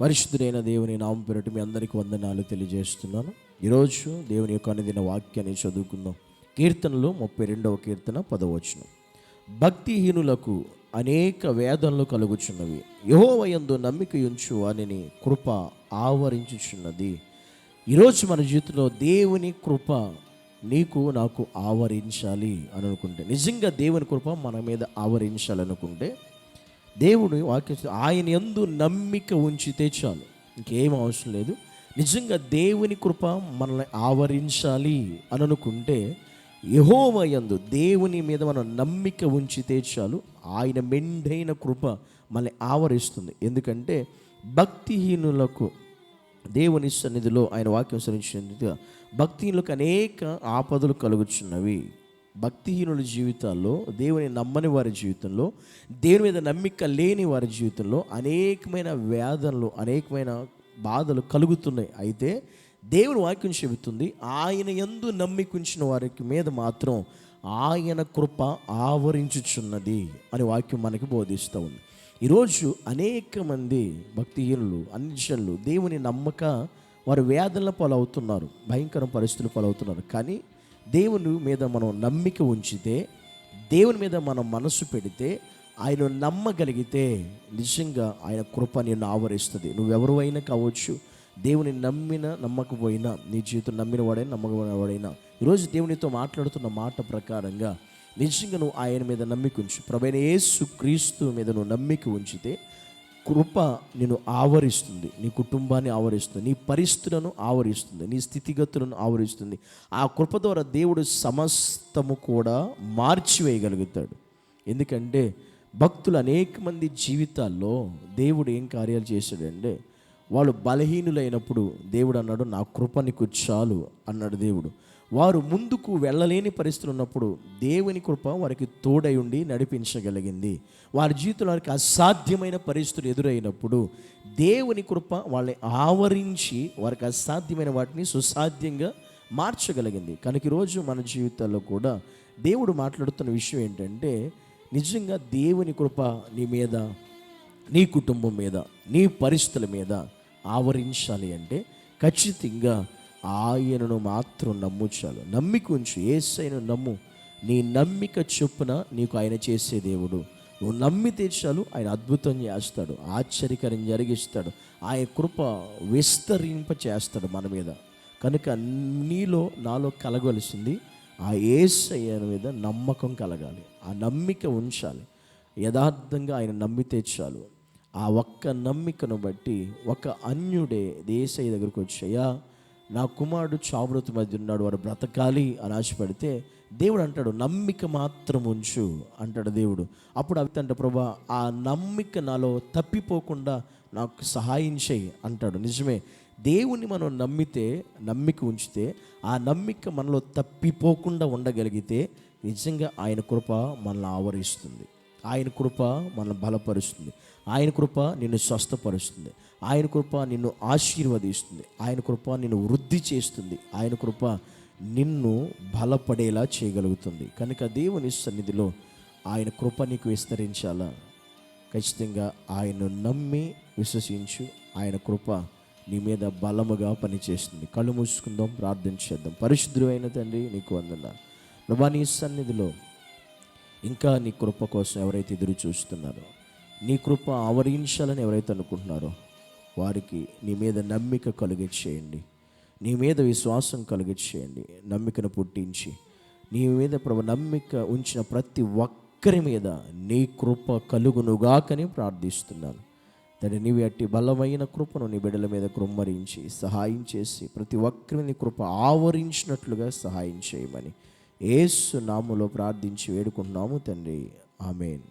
పరిశుద్ధుడైన దేవుని నామం పేరిట మీ అందరికీ వందనాలు తెలియజేస్తున్నాను. ఈరోజు దేవుని యొక్క అనుదిన వాక్యాన్ని చదువుకుందాం. కీర్తనలు 32వ కీర్తన 10వ వచనం. భక్తిహీనులకు అనేక వేదనలు కలుగుచున్నవి, యెహోవా యందు నమ్మిక ఉంచు వానిని కృప ఆవరించుచున్నది. ఈరోజు మన జీవితంలో దేవుని కృప నీకు నాకు ఆవరించాలి అని అనుకుంటే, నిజంగా దేవుని కృప మన మీద ఆవరించాలనుకుంటే, దేవుడు వాక్యం ఆయన యందు నమ్మిక ఉంచితే చాలు, ఇంకేం అవసరం లేదు. నిజంగా దేవుని కృప మనల్ని ఆవరించాలి అని అనుకుంటే, యెహోవా యందు దేవుని మీద మనం నమ్మిక ఉంచితే చాలు, ఆయన మెండైన కృప మనల్ని ఆవరిస్తుంది. ఎందుకంటే భక్తిహీనులకు దేవుని సన్నిధిలో ఆయన వాక్యం సరించినట్టుగా భక్తిహీనులకు అనేక ఆపదలు కలుగుచున్నవి. భక్తిహీనుల జీవితాల్లో, దేవుని నమ్మని వారి జీవితంలో, దేవుని మీద నమ్మిక లేని వారి జీవితంలో అనేకమైన వేదనలు, అనేకమైన బాధలు కలుగుతున్నాయి. అయితే దేవుని వాక్యం చెబుతుంది, ఆయన యందు నమ్మిక ఉంచిన వారికి మీద మాత్రం ఆయన కృప ఆవరించుచున్నది అని వాక్యం మనకి బోధిస్తూ ఉంది. ఈరోజు అనేక మంది భక్తిహీనులు, అన్యజనులు దేవుని నమ్మక వారు వేదనల పాలవుతున్నారు, భయంకర పరిస్థితులు పాలవుతున్నారు. కానీ దేవుని మీద మనం నమ్మిక ఉంచితే, దేవుని మీద మనం మనసు పెడితే, ఆయన నమ్మగలిగితే నిజంగా ఆయన కృప నిన్ను ఆవరిస్తుంది. నువ్వెవరు అయినా కావచ్చు, దేవుని నమ్మకపోయినా, నీ జీవితం నమ్మిన వాడైనా నమ్మకమైన వాడైనా, ఈరోజు దేవునితో మాట్లాడుతున్న మాట ప్రకారంగా నిజంగా నువ్వు ఆయన మీద నమ్మిక ఉంచు. ప్రభువైన యేసు క్రీస్తు మీద నువ్వు నమ్మిక ఉంచితే కృప నిన్ను ఆవరిస్తుంది, నీ కుటుంబాన్ని ఆవరిస్తుంది, నీ పరిస్థితులను ఆవరిస్తుంది, నీ స్థితిగతులను ఆవరిస్తుంది. ఆ కృప ద్వారా దేవుడు సమస్తము కూడా మార్చివేయగలుగుతాడు. ఎందుకంటే భక్తులు అనేక మంది జీవితాల్లో దేవుడు ఏం కార్యాలు చేశాడంటే, వాళ్ళు బలహీనులైనప్పుడు దేవుడు అన్నాడు, నా కృప నీకు చాలు అన్నాడు దేవుడు. వారు ముందుకు వెళ్ళలేని పరిస్థితులు ఉన్నప్పుడు దేవుని కృప వారికి తోడై ఉండి నడిపించగలిగింది. వారి జీవితంలో వారికి అసాధ్యమైన పరిస్థితులు ఎదురైనప్పుడు దేవుని కృప వాళ్ళని ఆవరించి వారికి అసాధ్యమైన వాటిని సుసాధ్యంగా మార్చగలిగింది. కనుక ఈరోజు మన జీవితాల్లో కూడా దేవుడు మాట్లాడుతున్న విషయం ఏంటంటే, నిజంగా దేవుని కృప నీ మీద, నీ కుటుంబం మీద, నీ పరిస్థితుల మీద ఆవరించాలి అంటే ఖచ్చితంగా ఆయనను మాత్రం నమ్ము చాలు. నమ్మిక ఉంచు, యేసయ్యను నమ్ము. నీ నమ్మిక చొప్పున నీకు ఆయన చేసే దేవుడు. నువ్వు నమ్మితే చాలు, ఆయన అద్భుతం చేస్తాడు, ఆశ్చర్యకరం జరిగిస్తాడు, ఆయన కృప విస్తరింప చేస్తాడు మన మీద. కనుక నీలో నాలో కలగవలసింది ఆ యేసయ్య మీద నమ్మకం కలగాలి, ఆ నమ్మిక ఉంచాలి. యథార్థంగా ఆయన నమ్మితే చాలు. ఆ ఒక్క నమ్మికను బట్టి ఒక అన్యుడే యేసయ్య దగ్గరకు వచ్చాయా, నా కుమారుడు చావుమృతి మధ్య ఉన్నాడు, వాడు బ్రతకాలి అని ఆశపడితే దేవుడు అంటాడు, నమ్మిక మాత్రం ఉంచు అంటాడు దేవుడు. అప్పుడు అవి అంటే, ప్రభా ఆ నమ్మిక నాలో తప్పిపోకుండా నాకు సహాయం చేయి అంటాడు. నిజమే, దేవుణ్ణి మనం నమ్మితే, నమ్మిక ఉంచితే, ఆ నమ్మిక మనలో తప్పిపోకుండా ఉండగలిగితే నిజంగా ఆయన కృప మనల్ని ఆవరిస్తుంది, ఆయన కృప మనల్ని బలపరుస్తుంది, ఆయన కృప నిన్ను స్వస్థపరుస్తుంది, ఆయన కృప నిన్ను ఆశీర్వదిస్తుంది, ఆయన కృప నిన్ను వృద్ధి చేస్తుంది, ఆయన కృప నిన్ను బలపడేలా చేయగలుగుతుంది. కనుక దేవుని సన్నిధిలో ఆయన కృప నీకు విస్తరించాలా, ఖచ్చితంగా ఆయన్ను నమ్మి విశ్వసించు. ఆయన కృప నీ మీద బలముగా పనిచేస్తుంది. కళ్ళు మూసుకుందాం, ప్రార్థన చేద్దాం. పరిశుద్ధుడు అయిన తండ్రి, నీకు వందనాలు ప్రభా. నీ సన్నిధిలో ఇంకా నీ కృప కోసం ఎవరైతే ఎదురు చూస్తున్నారో, నీ కృప ఆవరించాలని ఎవరైతే అనుకుంటున్నారో వారికి నీ మీద నమ్మిక కలిగించేయండి, నీ మీద విశ్వాసం కలిగించేయండి, నమ్మికను పుట్టించి నీ మీద నమ్మిక ఉంచిన ప్రతి ఒక్కరి మీద నీ కృప కలుగునుగాకని ప్రార్థిస్తున్నాను తండ్రి. నీవి అట్టి బలమైన కృపను నీ బిడ్డల మీద కృమ్మరించి సహాయం చేసి ప్రతి ఒక్కరిని నీ కృప ఆవరించినట్లుగా సహాయం చేయమని యేసు నామములో ప్రార్థించి వేడుకుంటున్నాము తండ్రి. ఆమేన్.